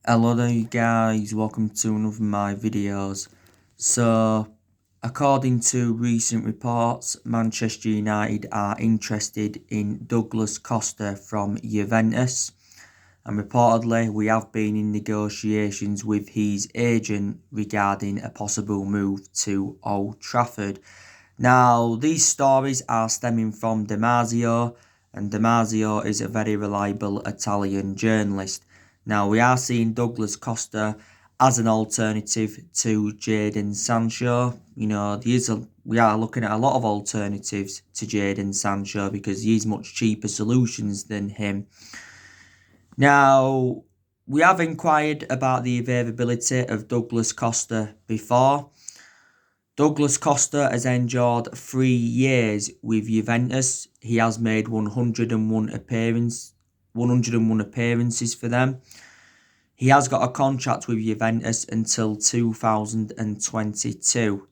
Hello there you guys, welcome to one of my videos. According to recent reports, Manchester United are interested in Douglas Costa from Juventus. And reportedly, we have been in negotiations with his agent regarding a possible move to Old Trafford. Now, these stories are stemming from Damasio, and Damasio is a very reliable Italian journalist. Now, we are seeing Douglas Costa as an alternative to Jadon Sancho. We are looking at a lot of alternatives to Jadon Sancho because he's much cheaper solutions than him. Now, we have inquired about the availability of Douglas Costa before. Douglas Costa has endured 3 years with Juventus. He has made 101 appearances for them. He has got a contract with Juventus until 2022.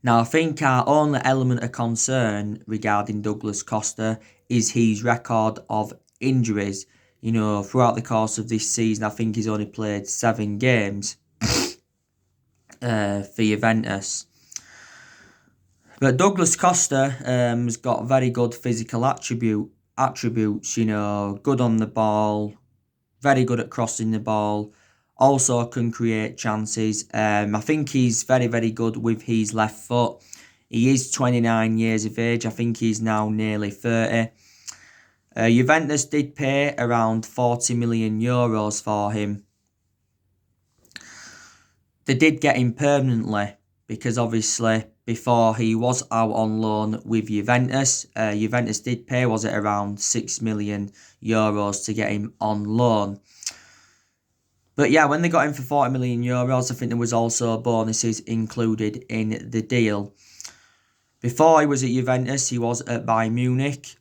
Now, I think our only element of concern regarding Douglas Costa is his record of injuries. Throughout the course of this season, I think he's only played 7 games for Juventus. But Douglas Costa has got very good physical attributes, good on the ball, very good at crossing the ball, also can create chances. I think he's very, very good with his left foot. He is 29 years of age. I think he's now nearly 30. Juventus did pay around 40 million euros for him. They did get him permanently because obviously before he was out on loan with Juventus, Juventus did pay, was it around 6 million euros to get him on loan. But yeah, when they got him for 40 million euros, I think there was also bonuses included in the deal. Before he was at Juventus, he was at Bayern Munich.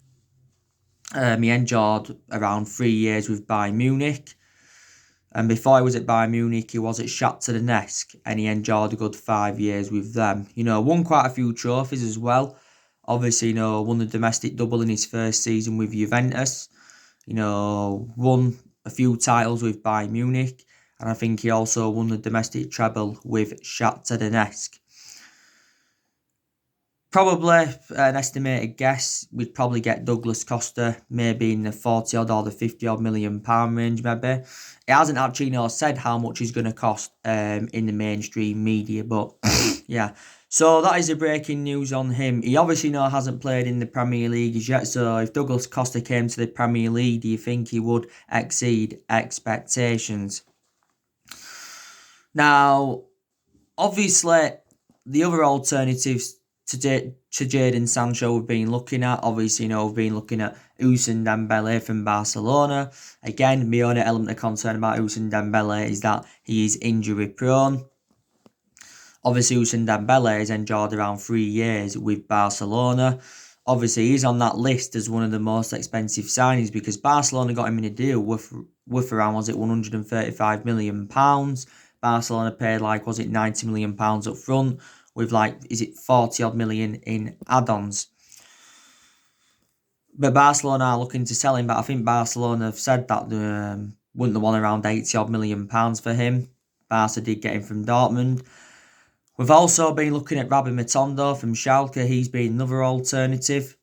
He endured around 3 years with Bayern Munich. And before he was at Bayern Munich, he was at Shakhtar Donetsk, and he enjoyed a good 5 years with them. Won quite a few trophies as well. Obviously, won the domestic double in his first season with Juventus. Won a few titles with Bayern Munich, and I think he also won the domestic treble with Shakhtar Donetsk. Probably an estimated guess, we'd probably get Douglas Costa maybe in the 40 odd or the 50 odd million pound range maybe. It hasn't actually said how much he's going to cost in the mainstream media, but yeah. So that is the breaking news on him. He obviously hasn't played in the Premier League as yet, so if Douglas Costa came to the Premier League, do you think he would exceed expectations? Now, obviously, the other alternatives to Jadon Sancho we've been looking at. Obviously, we've been looking at Ousmane Dembele from Barcelona. Again, my only element of concern about Ousmane Dembele is that he is injury prone. Obviously, Ousmane Dembele has endured around 3 years with Barcelona. Obviously, he's on that list as one of the most expensive signings because Barcelona got him in a deal worth around, was it £135 million? Barcelona paid was it £90 million up front, with is it 40 odd million in add-ons. But Barcelona are looking to sell him, but I think Barcelona have said that they wouldn't have won around 80 odd million pounds for him. Barca did get him from Dortmund. We've also been looking at Rabbi Matondo from Schalke. He's been another alternative.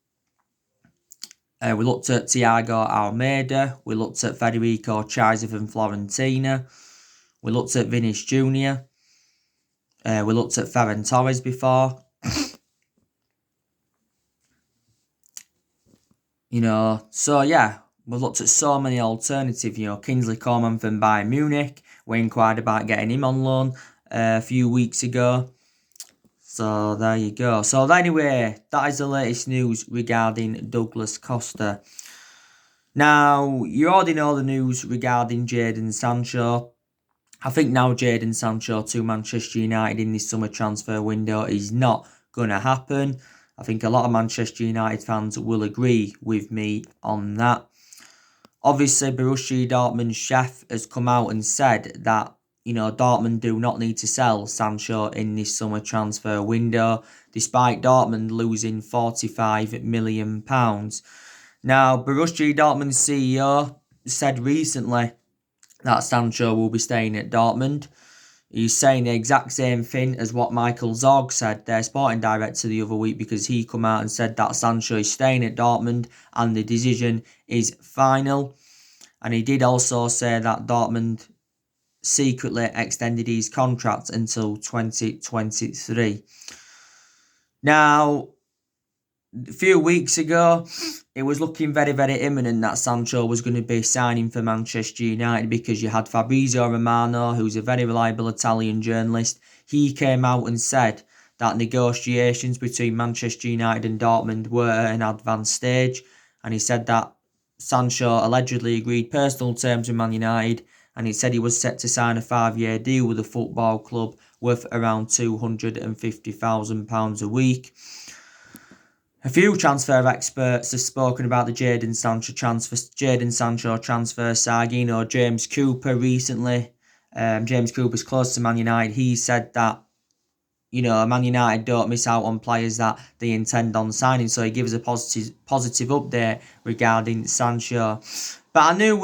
We looked at Thiago Almeida. We looked at Federico Chiesa from Fiorentina. We looked at Vinicius Jr. We looked at Ferran Torres before. So yeah, we've looked at so many alternatives. Kingsley Coman from Bayern Munich. We inquired about getting him on loan a few weeks ago. So there you go. So anyway, that is the latest news regarding Douglas Costa. Now, you already know the news regarding Jadon Sancho. I think now Jadon Sancho to Manchester United in this summer transfer window is not going to happen. I think a lot of Manchester United fans will agree with me on that. Obviously, Borussia Dortmund's chef has come out and said that, Dortmund do not need to sell Sancho in this summer transfer window, despite Dortmund losing £45 million. Now, Borussia Dortmund's CEO said recently that Sancho will be staying at Dortmund. He's saying the exact same thing as what Michael Zorg said, their sporting director, the other week, because he come out and said that Sancho is staying at Dortmund and the decision is final. And he did also say that Dortmund secretly extended his contract until 2023. Now, a few weeks ago, it was looking very, very imminent that Sancho was going to be signing for Manchester United, because you had Fabrizio Romano, who's a very reliable Italian journalist. He came out and said that negotiations between Manchester United and Dortmund were at an advanced stage, and he said that Sancho allegedly agreed personal terms with Man United, and he said he was set to sign a 5-year deal with the football club worth around £250,000 a week. A few transfer experts have spoken about the Jadon Sancho transfer saga. You know, James Cooper recently. James Cooper's close to Man United. He said that, you know, Man United don't miss out on players that they intend on signing. So he gives a positive update regarding Sancho. But I knew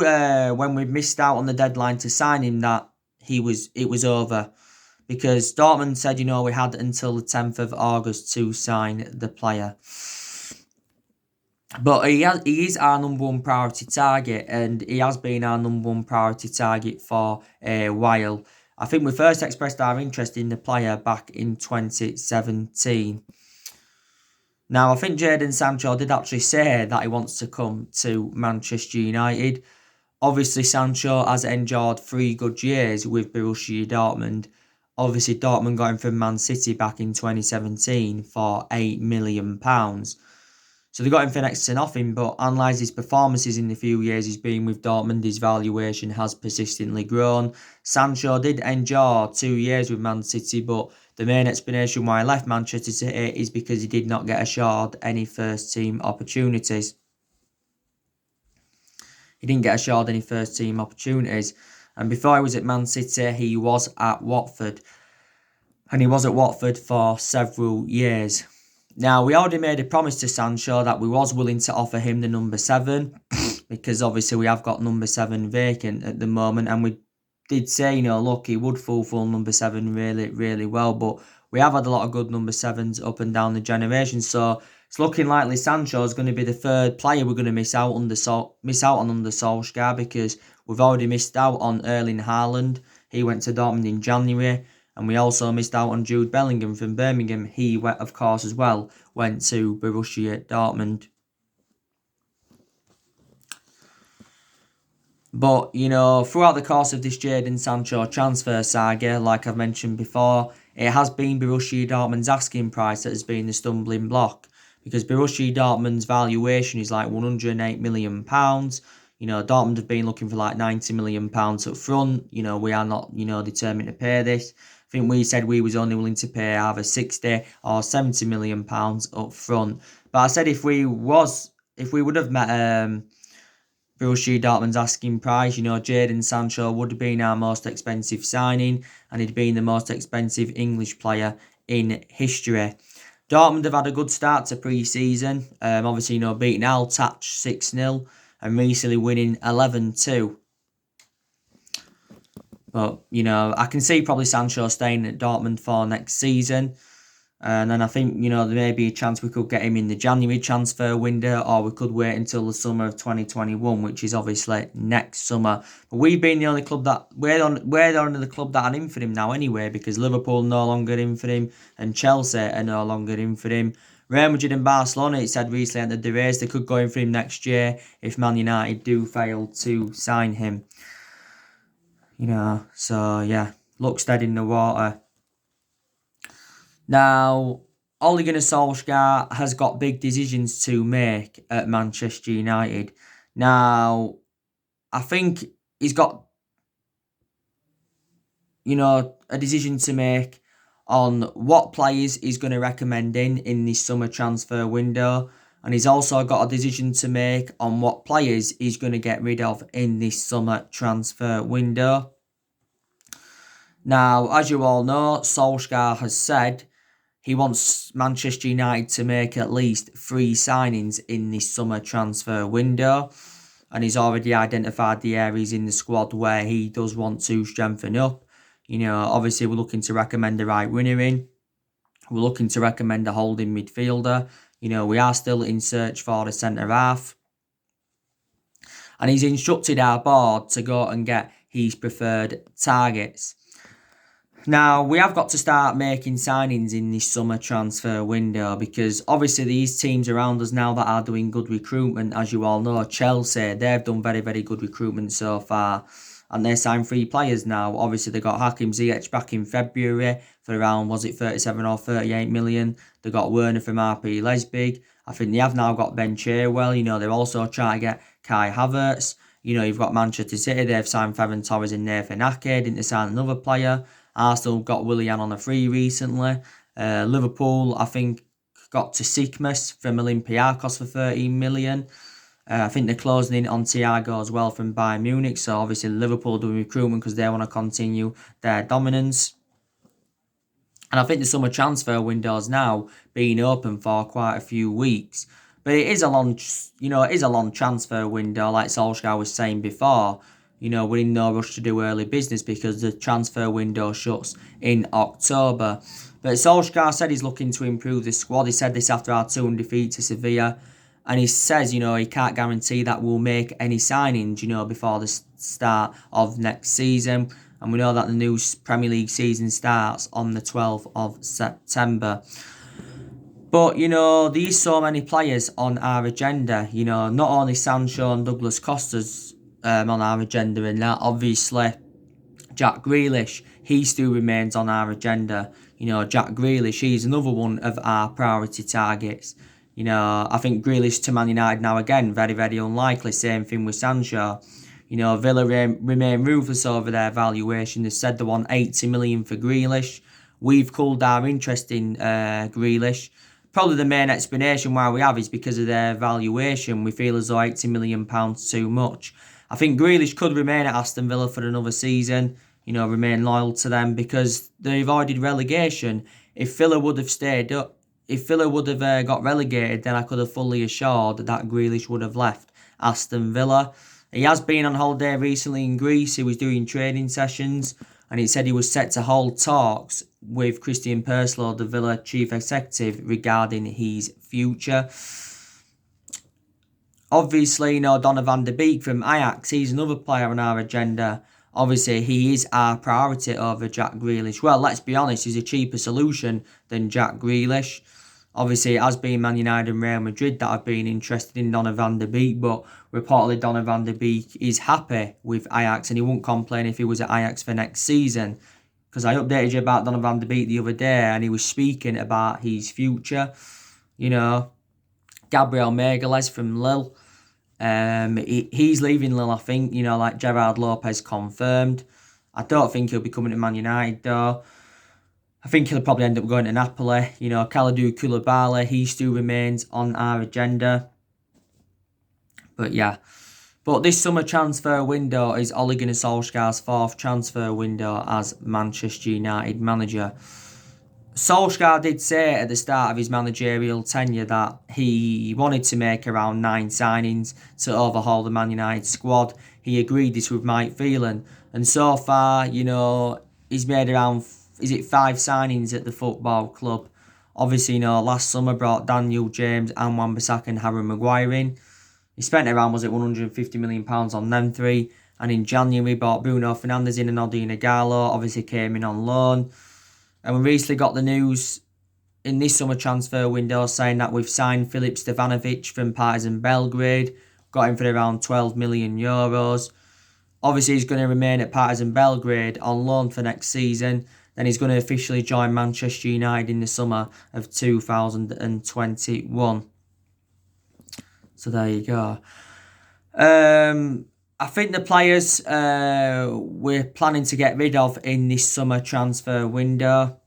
when we missed out on the deadline to sign him that it was over. Because Dortmund said, you know, we had until the 10th of August to sign the player. But he is our number one priority target, and he has been our number one priority target for a while. I think we first expressed our interest in the player back in 2017. Now, I think Jadon Sancho did actually say that he wants to come to Manchester United. Obviously, Sancho has endured 3 good years with Borussia Dortmund. Obviously, Dortmund got him from Man City back in 2017 for £8 million. So they got him for next to nothing, but analyse his performances in the few years he's been with Dortmund, his valuation has persistently grown. Sancho did endure 2 years with Man City, but the main explanation why he left Manchester City is because he did not get assured any first team opportunities. He didn't get assured any first team opportunities. And before he was at Man City, he was at Watford. And he was at Watford for several years. Now, we already made a promise to Sancho that we was willing to offer him the number 7. Because obviously we have got number 7 vacant at the moment. And we did say, you know, look, he would fulfill number 7 really, really well. But we have had a lot of good number 7s up and down the generation. So it's looking likely Sancho is going to be the third player we're going to miss out on under Solskjaer, because we've already missed out on Erling Haaland. He went to Dortmund in January. And we also missed out on Jude Bellingham from Birmingham. He, of course, as well, went to Borussia Dortmund. But, you know, throughout the course of this Jadon Sancho transfer saga, like I've mentioned before, it has been Borussia Dortmund's asking price that has been the stumbling block. Because Borussia Dortmund's valuation is like £108 million. You know, Dortmund have been looking for like £90 million up front. You know, we are not, you know, determined to pay this. I think we said we was only willing to pay either 60 or 70 million pounds up front. But I said if we would have met Borussia Dortmund's asking price, you know, Jadon Sancho would have been our most expensive signing, and he'd been the most expensive English player in history. Dortmund have had a good start to pre-season. Obviously, you know, beating Al Touch 6-0 and recently winning 11-2. But, you know, I can see probably Sancho staying at Dortmund for next season. And then I think, you know, there may be a chance we could get him in the January transfer window, or we could wait until the summer of 2021, which is obviously next summer. But we've been the only club that, we're the only club that are in for him now anyway, because Liverpool are no longer in for him and Chelsea are no longer in for him. Real Madrid and Barcelona, it said recently entered the race. They could go in for him next year if Man United do fail to sign him. You know, so yeah, looks dead in the water. Now, Ole Gunnar Solskjaer has got big decisions to make at Manchester United. Now, I think he's got, you know, a decision to make on what players he's going to recommend in this summer transfer window. And he's also got a decision to make on what players he's going to get rid of in this summer transfer window. Now, as you all know, Solskjaer has said he wants Manchester United to make at least 3 signings in this summer transfer window. and he's already identified the areas in the squad where he does want to strengthen up. Obviously we're looking to recommend the right winner in. We're looking to recommend a holding midfielder. We are still in search for a centre half. And he's instructed our board to go and get his preferred targets. Now, we have got to start making signings in this summer transfer window, because obviously these teams around us now that are doing good recruitment, as you all know, Chelsea, they've done very, very good recruitment so far. And they signed 3 players now. Obviously, they got Hakim Ziyech back in February for around, was it 37 or 38 million? They got Werner from RP Leipzig. I think they have now got Ben Chilwell. They're also trying to get Kai Havertz. You've got Manchester City. They've signed Ferran Torres and Nathan Ake. Didn't they sign another player? Arsenal got Willian on a free recently. Liverpool, I think, got to Sikmas from Olympiacos for 13 million. I think they're closing in on Thiago as well from Bayern Munich. So obviously Liverpool doing recruitment because they want to continue their dominance. And I think the summer transfer window's now been open for quite a few weeks. But it is a long transfer window, like Solskjaer was saying before. We're in no rush to do early business because the transfer window shuts in October. But Solskjaer said he's looking to improve the squad. He said this after our 2-1 defeat to Sevilla. And he says, he can't guarantee that we'll make any signings, before the start of next season. And we know that the new Premier League season starts on the 12th of September. But, there's so many players on our agenda. Not only Sancho and Douglas Costa's on our agenda, and that obviously Jack Grealish, he still remains on our agenda. Jack Grealish, he's another one of our priority targets. I think Grealish to Man United now again, very, very unlikely. Same thing with Sancho. Villa remain ruthless over their valuation. They said they want 80 million for Grealish. We've cooled our interest in Grealish. Probably the main explanation why we have is because of their valuation. We feel as though £80 million too much. I think Grealish could remain at Aston Villa for another season, remain loyal to them because they avoided relegation. If Villa would have stayed up, if Villa would have got relegated, then I could have fully assured that Grealish would have left Aston Villa. He has been on holiday recently in Greece. He was doing training sessions, and he said he was set to hold talks with Christian Purslow, the Villa chief executive, regarding his future. Obviously, Donny van de Beek from Ajax, he's another player on our agenda. Obviously, he is our priority over Jack Grealish. Well, let's be honest, he's a cheaper solution than Jack Grealish. Obviously, it has been Man United and Real Madrid that have been interested in Donny van de Beek, but reportedly Donny van de Beek is happy with Ajax and he won't complain if he was at Ajax for next season. Because I updated you about Donny van de Beek the other day and he was speaking about his future. Gabriel Magalhaes from Lille. He's leaving Lille, I think, like Gerard Lopez confirmed. I don't think he'll be coming to Man United though. I think he'll probably end up going to Napoli. Kalidou Koulibaly, he still remains on our agenda. But yeah. But this summer transfer window is Ole Gunnar Solskjaer's 4th transfer window as Manchester United manager. Solskjaer did say at the start of his managerial tenure that he wanted to make around 9 signings to overhaul the Man United squad. He agreed this with Mike Phelan. And so far, he's made around, 5 signings at the football club. Obviously, last summer brought Daniel James and Wan-Bissaka and Harry Maguire in. He spent around, £150 million on them 3. And in January, bought Bruno Fernandes in and Odin Igalo. Obviously came in on loan. And we recently got the news in this summer transfer window saying that we've signed Filip Stevanovic from Partizan Belgrade. Got him for around €12 million. Obviously, he's going to remain at Partizan Belgrade on loan for next season. Then he's going to officially join Manchester United in the summer of 2021. So there you go. I think the players we're planning to get rid of in this summer transfer window,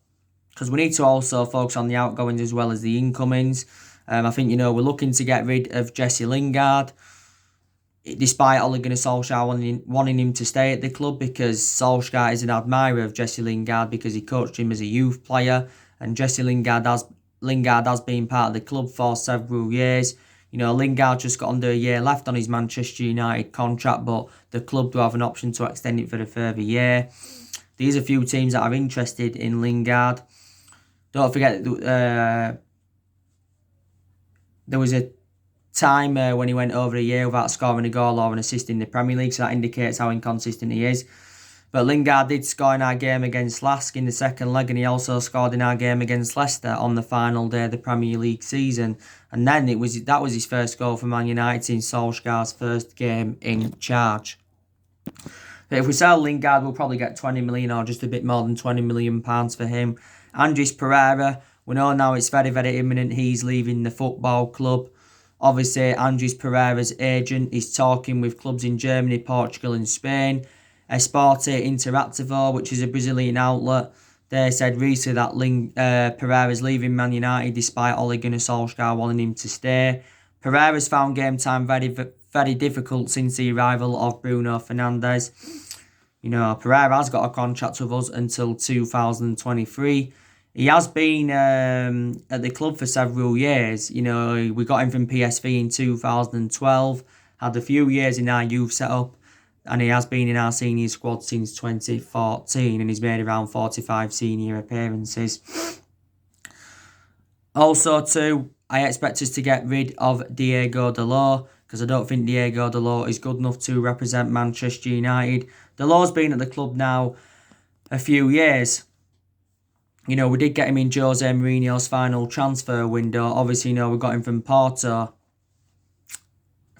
because we need to also focus on the outgoings as well as the incomings. I think, we're looking to get rid of Jesse Lingard, despite Ole Gunnar Solskjaer wanting him to stay at the club, because Solskjaer is an admirer of Jesse Lingard because he coached him as a youth player, and Jesse Lingard has been part of the club for several years. Lingard just got under a year left on his Manchester United contract, but the club do have an option to extend it for a further year. These are a few teams that are interested in Lingard. Don't forget, there was a time when he went over a year without scoring a goal or an assist in the Premier League, so that indicates how inconsistent he is. But Lingard did score in our game against Lask in the second leg, and he also scored in our game against Leicester on the final day of the Premier League season. And then that was his first goal for Man United in Solskjaer's first game in charge. But if we sell Lingard, we'll probably get 20 million or just a bit more than 20 million pounds for him. Andres Pereira, we know now it's very, very imminent he's leaving the football club. Obviously, Andres Pereira's agent is talking with clubs in Germany, Portugal and Spain. Esporte Interactivo, which is a Brazilian outlet, they said recently that Pereira's leaving Man United despite Ole Gunnar Solskjaer wanting him to stay. Pereira's found game time very, very difficult since the arrival of Bruno Fernandes. Pereira has got a contract with us until 2023. He has been at the club for several years. We got him from PSV in 2012, had a few years in our youth setup, and he has been in our senior squad since 2014, and he's made around 45 senior appearances. Also, too, I expect us to get rid of Diego Dalot, because I don't think Diego Dalot is good enough to represent Manchester United. Dalot's been at the club now a few years. We did get him in Jose Mourinho's final transfer window. Obviously, we got him from Porto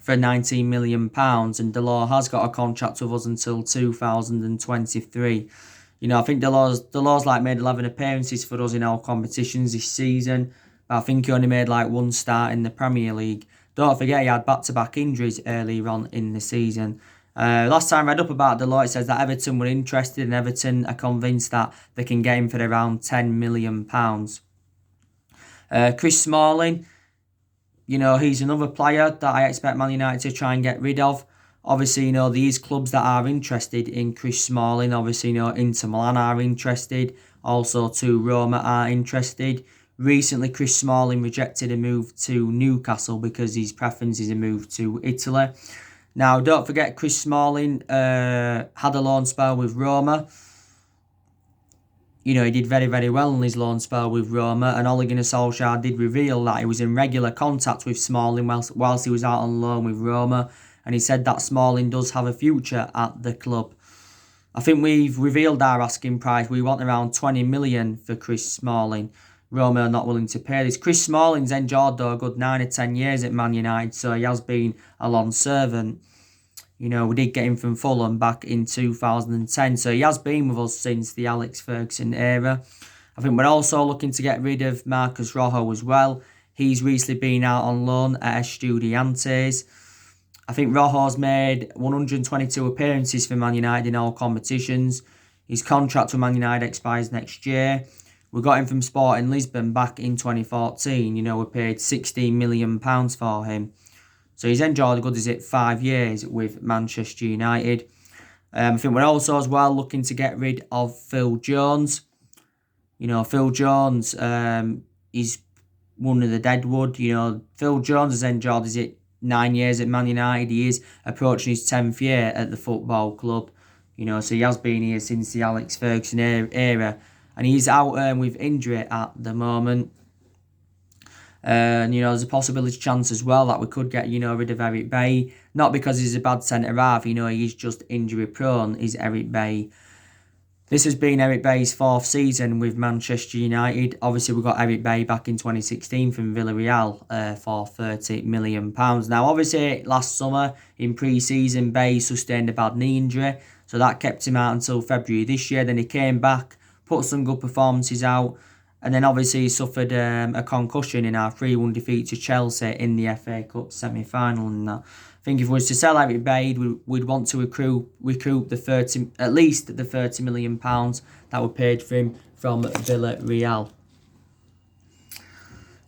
for £19 million, and Dalot has got a contract with us until 2023. I think Delor's made 11 appearances for us in our competitions this season, but I think he only made one start in the Premier League. Don't forget he had back-to-back injuries earlier on in the season. Last time I read up about Dalot, it says that Everton were interested, and Everton are convinced that they can get him for around £10 million. Chris Smalling, he's another player that I expect Man United to try and get rid of. Obviously, these clubs that are interested in Chris Smalling, obviously, Inter Milan are interested. Also, too, Roma are interested. Recently, Chris Smalling rejected a move to Newcastle because his preference is a move to Italy. Now, don't forget, Chris Smalling had a loan spell with Roma. He did very, very well in his loan spell with Roma, and Ole Gunnar Solskjaer did reveal that he was in regular contact with Smalling whilst he was out on loan with Roma, and he said that Smalling does have a future at the club. I think we've revealed our asking price. We want around 20 million for Chris Smalling. Roma are not willing to pay this. Chris Smalling's endured though a good 9 or 10 years at Man United, so he has been a long servant. We did get him from Fulham back in 2010, so he has been with us since the Alex Ferguson era. I think we're also looking to get rid of Marcus Rojo as well. He's recently been out on loan at Estudiantes. I think Rojo's made 122 appearances for Man United in all competitions. His contract with Man United expires next year. We got him from Sporting Lisbon back in 2014. We paid £16 million for him. So he's enjoyed a good 5 years with Manchester United. I think we're also as well looking to get rid of Phil Jones. Phil Jones is one of the deadwood. Phil Jones has enjoyed 9 years at Man United. He is approaching his 10th year at the football club. So he has been here since the Alex Ferguson era. And he's out with injury at the moment. And, there's a possibility chance as well that we could get, rid of Eric Bailly. Not because he's a bad centre-half, he's just injury-prone, is Eric Bailly. This has been Eric Bailly's 4th season with Manchester United. Obviously, we got Eric Bailly back in 2016 from Villarreal for £30 million. Now, obviously, last summer in pre-season, Bailly sustained a bad knee injury. So that kept him out until February this year. Then he came back, put some good performances out, and then obviously he suffered a concussion in our 3-1 defeat to Chelsea in the FA Cup semi-final. And that. I think if we was to sell Eric Bailly, we'd want to recoup at least the £30 million that were paid for him from Villarreal.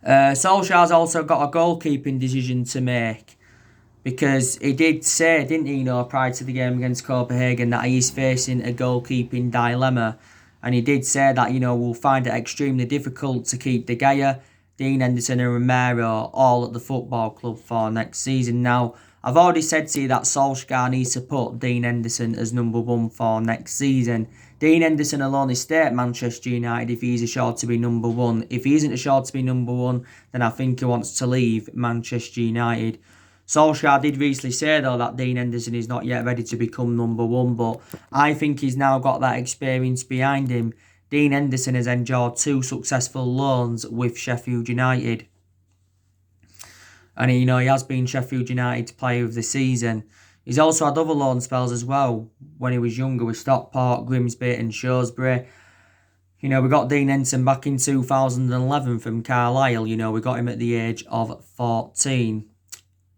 Solskjaer's also got a goalkeeping decision to make, because he did say, didn't he, prior to the game against Copenhagen, that he is facing a goalkeeping dilemma. And he did say that, we'll find it extremely difficult to keep De Gea. Dean Henderson and Romero all at the football club for next season. Now, I've already said to you that Solskjaer needs to put Dean Henderson as number one for next season. Dean Henderson will only stay at Manchester United if he's assured to be number one. If he isn't assured to be number one, then I think he wants to leave Manchester United. Solskjaer did recently say, though, that Dean Henderson is not yet ready to become number one, but I think he's now got that experience behind him. Dean Henderson has enjoyed 2 successful loans with Sheffield United. And, he has been Sheffield United's player of the season. He's also had other loan spells as well when he was younger with Stockport, Grimsby and Shrewsbury. We got Dean Henderson back in 2011 from Carlisle. We got him at the age of 14.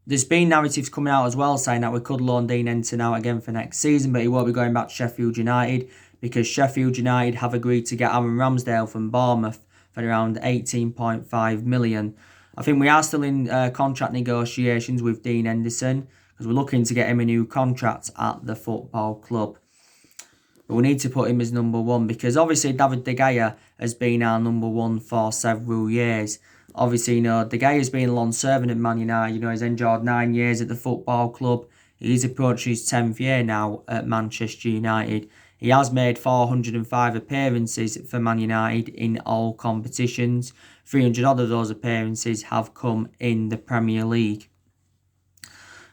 There's been narratives coming out as well saying that we could loan Dean Henderson out again for next season, but he won't be going back to Sheffield United because Sheffield United have agreed to get Aaron Ramsdale from Bournemouth for around 18.5 million. I think we are still in contract negotiations with Dean Henderson because we're looking to get him a new contract at the football club. But we need to put him as number one because obviously David De Gea has been our number one for several years. Obviously, De Gea has been long serving at Man United. He's enjoyed 9 years at the football club. He's approaching his 10th year now at Manchester United. He has made 405 appearances for Man United in all competitions. 300 odd of those appearances have come in the Premier League.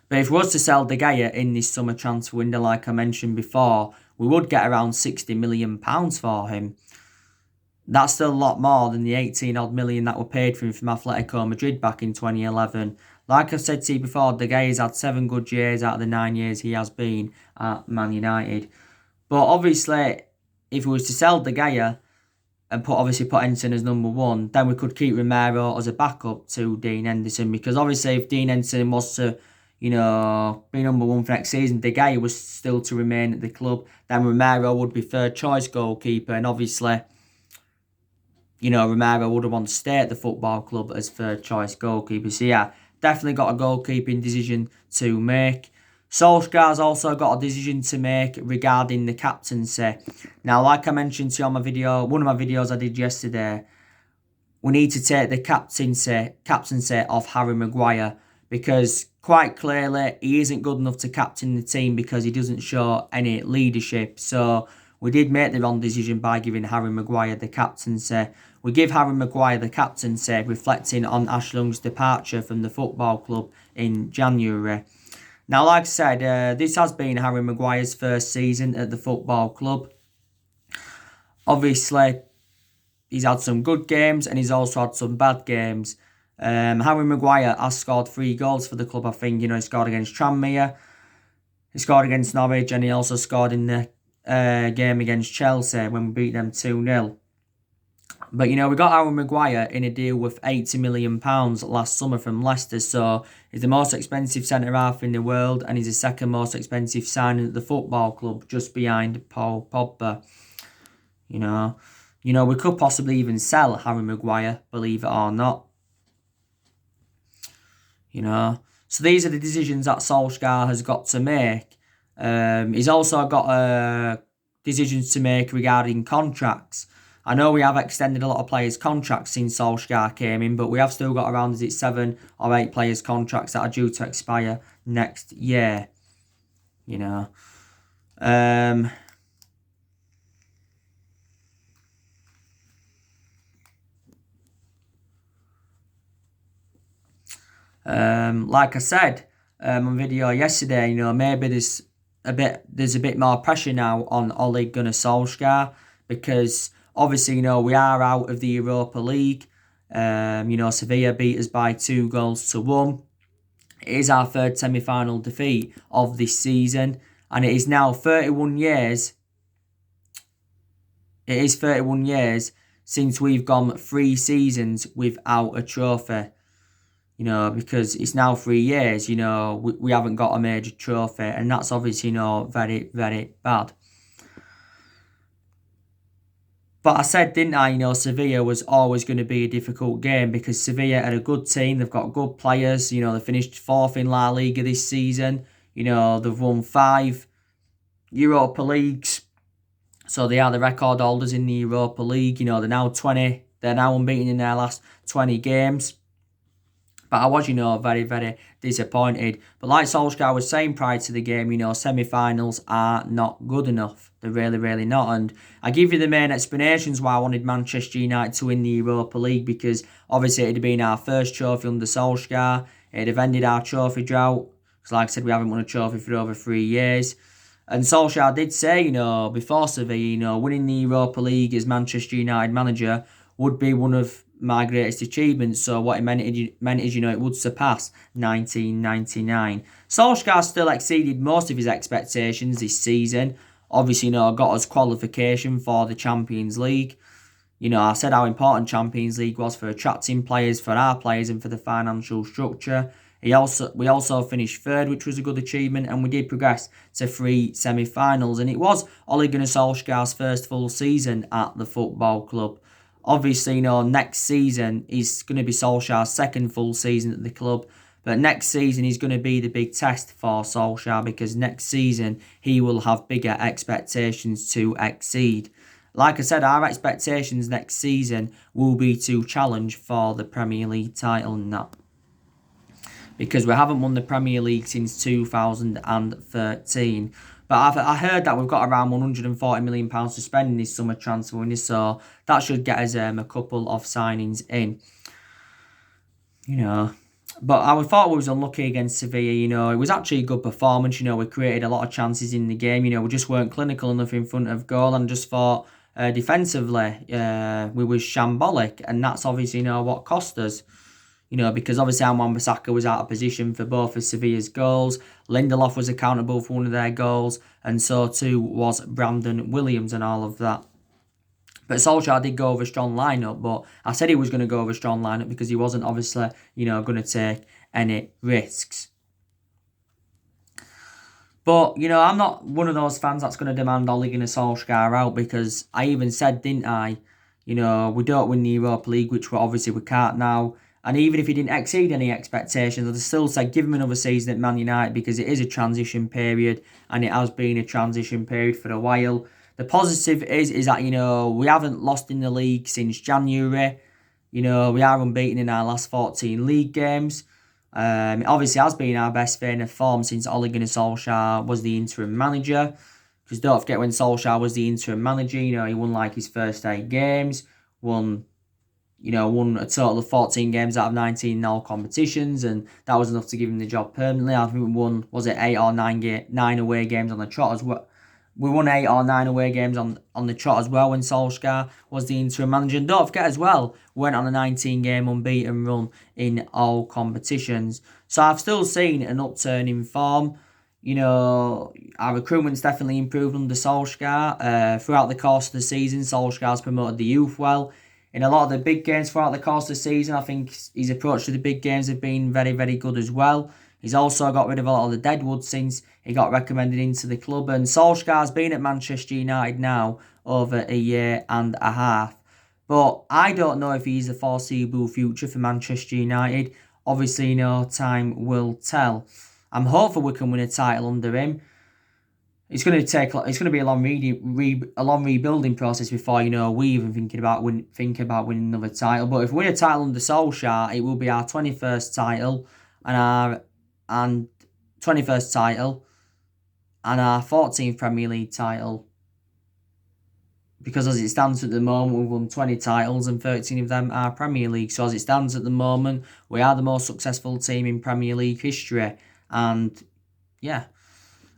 But if we was to sell De Gea in this summer transfer window, like I mentioned before, we would get around £60 million for him. That's still a lot more than the 18 odd million that were paid for him from Atletico Madrid back in 2011. Like I've said to you before, De Gea's had 7 good years out of the 9 years he has been at Man United. But obviously, if we was to sell De Gea and put Henderson as number one, then we could keep Romero as a backup to Dean Henderson. Because obviously, if Dean Henderson was to, be number one for next season, De Gea was still to remain at the club, then Romero would be third choice goalkeeper. And obviously, Romero would have wanted to stay at the football club as third choice goalkeeper. So yeah, definitely got a goalkeeping decision to make. Solskjaer's also got a decision to make regarding the captaincy. Now, like I mentioned to you on my video, one of my videos I did yesterday, we need to take the captaincy of Harry Maguire because quite clearly he isn't good enough to captain the team because he doesn't show any leadership. So we did make the wrong decision by giving Harry Maguire the captaincy. We give Harry Maguire the captaincy reflecting on Ashley Young's departure from the football club in January. Now, like I said, this has been Harry Maguire's first season at the football club. Obviously, he's had some good games and he's also had some bad games. Harry Maguire has scored 3 goals for the club, I think. He scored against Tranmere, he scored against Norwich, and he also scored in the game against Chelsea when we beat them 2-0. But, we got Harry Maguire in a deal with £80 million last summer from Leicester, so he's the most expensive centre-half in the world, and he's the second most expensive signing at the football club, just behind Paul Pogba. We could possibly even sell Harry Maguire, believe it or not. So these are the decisions that Solskjaer has got to make. He's also got decisions to make regarding contracts. I know we have extended a lot of players' contracts since Solskjaer came in, but we have still got around 7 or 8 players' contracts that are due to expire next year. Like I said on video yesterday, maybe there's a bit more pressure now on Ole Gunnar Solskjaer because obviously, we are out of the Europa League. Sevilla beat us by 2-1. It is our third semi-final defeat of this season. And it is now 31 years. It is 31 years since we've gone 3 seasons without a trophy. Because it's now 3 years, we haven't got a major trophy. And that's obviously, very, very bad. But I said, didn't I, Sevilla was always going to be a difficult game because Sevilla had a good team. They've got good players. They finished 4th in La Liga this season. They've won 5 Europa Leagues. So they are the record holders in the Europa League. They're now 20 They're now unbeaten in their last 20 games. But I was, very, very disappointed. But like Solskjaer was saying prior to the game, semi-finals are not good enough. They're really, really not. And I give you the main explanations why I wanted Manchester United to win the Europa League, because obviously it had been our first trophy under Solskjaer. It'd have ended our trophy drought. Because like I said, we haven't won a trophy for over 3 years. And Solskjaer did say, before Sevilla, winning the Europa League as Manchester United manager would be one of my greatest achievements. So what it meant is, it would surpass 1999. Solskjaer still exceeded most of his expectations this season. Obviously, got us qualification for the Champions League. I said how important Champions League was for attracting players, for our players, and for the financial structure. We also finished third, which was a good achievement, and we did progress to 3 semi-finals. And it was Ole Gunnar Solskjaer's first full season at the football club. Obviously, next season is going to be Solskjaer's second full season at the club. But next season is going to be the big test for Solskjaer, because next season he will have bigger expectations to exceed. Like I said, our expectations next season will be to challenge for the Premier League title and that. Because we haven't won the Premier League since 2013. But I heard that we've got around £140 million to spend in this summer transfer window, so that should get us a couple of signings in. But I thought we was unlucky against Sevilla. It was actually a good performance. We created a lot of chances in the game. We just weren't clinical enough in front of goal, and just thought defensively we was shambolic, and that's obviously what cost us. Because obviously Wan-Bissaka was out of position for both of Sevilla's goals. Lindelof was accountable for one of their goals, and so too was Brandon Williams and all of that. But Solskjaer did go with a strong lineup, but I said he was going to go with a strong lineup because he wasn't obviously, going to take any risks. But, I'm not one of those fans that's going to demand Ole Gunnar Solskjaer out, because I even said, didn't I, we don't win the Europa League, which we can't now. And even if he didn't exceed any expectations, I'd still say give him another season at Man United, because it is a transition period, and it has been a transition period for a while. The positive is that, we haven't lost in the league since January. We are unbeaten in our last 14 league games. It obviously has been our best vein of form since Ole Gunnar Solskjaer was the interim manager. Because don't forget, when Solskjaer was the interim manager, he won his first 8 games, won a total of 14 games out of 19 in all competitions, and that was enough to give him the job permanently. I think we won, 8 or 9 away games on the trot as well. We won 8 or 9 away games on the trot as well when Solskjaer was the interim manager. And don't forget as well, we went on a 19-game unbeaten run in all competitions. So I've still seen an upturn in form. Our recruitment's definitely improved under Solskjaer. Throughout the course of the season, Solskjaer's promoted the youth well. In a lot of the big games throughout the course of the season, I think his approach to the big games have been very, very good as well. He's also got rid of a lot of the deadwood since he got recommended into the club. And Solskjaer's been at Manchester United now over a year and a half. But I don't know if he's a foreseeable future for Manchester United. Obviously, time will tell. I'm hopeful we can win a title under him. It's going to be a long rebuilding process before we even think about winning another title. But if we win a title under Solskjaer, it will be our 21st title and our 14th Premier League title. Because as it stands at the moment, we've won 20 titles and 13 of them are Premier League. So as it stands at the moment, we are the most successful team in Premier League history. And yeah,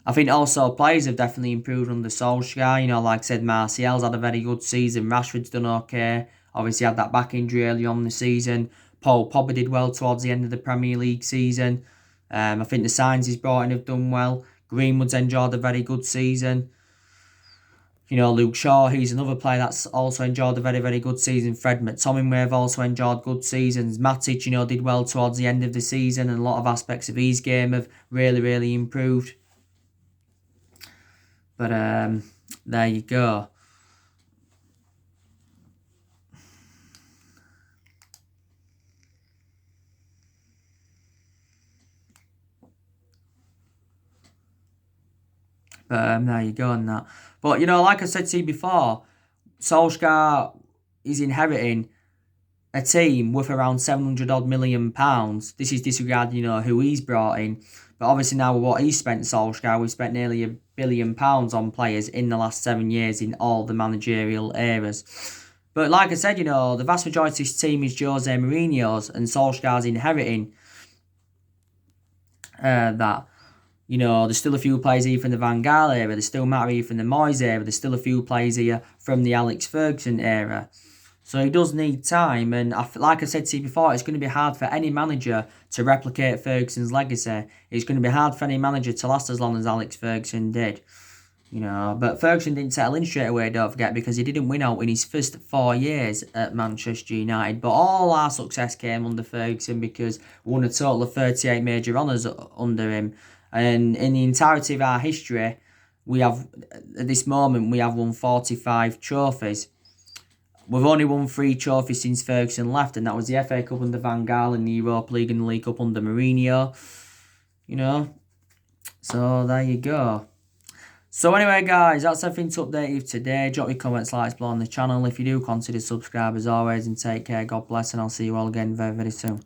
I think also players have definitely improved under Solskjaer. Like I said, Martial's had a very good season. Rashford's done okay. Obviously had that back injury early on in the season. Paul Pogba did well towards the end of the Premier League season. I think the signs he's brought in have done well. Greenwood's enjoyed a very good season. Luke Shaw, he's another player that's also enjoyed a very, very good season. Fred McTominay have also enjoyed good seasons. Matic, did well towards the end of the season, and a lot of aspects of his game have really, really improved. But there you go. But there you go on that. But, like I said to you before, Solskjaer is inheriting a team worth around 700 odd million pounds. This is disregarding, you know, who he's brought in. But obviously now with what he's spent, Solskjaer, we've spent nearly £1 billion on players in the last 7 years in all the managerial eras. But like I said, you know, the vast majority of this team is Jose Mourinho's, and Solskjaer's inheriting that. You know, there's still a few players here from the Van Gaal era. There's still Matt here from the Moyes era. There's still a few players here from the Alex Ferguson era. So he does need time. And like I said to you before, it's going to be hard for any manager to replicate Ferguson's legacy. It's going to be hard for any manager to last as long as Alex Ferguson did. You know, but Ferguson didn't settle in straight away, don't forget, because he didn't win out in his first 4 years at Manchester United. But all our success came under Ferguson because we won a total of 38 major honours under him. And in the entirety of our history, we have, at this moment, we have won 45 trophies. We've only won 3 trophies since Ferguson left, and that was the FA Cup under Van Gaal and the Europa League and the League Cup under Mourinho. You know, so there you go. So anyway, guys, that's everything to update you today. Drop your comments, likes below on the channel. If you do, consider subscribe as always, and take care. God bless, and I'll see you all again very, very soon.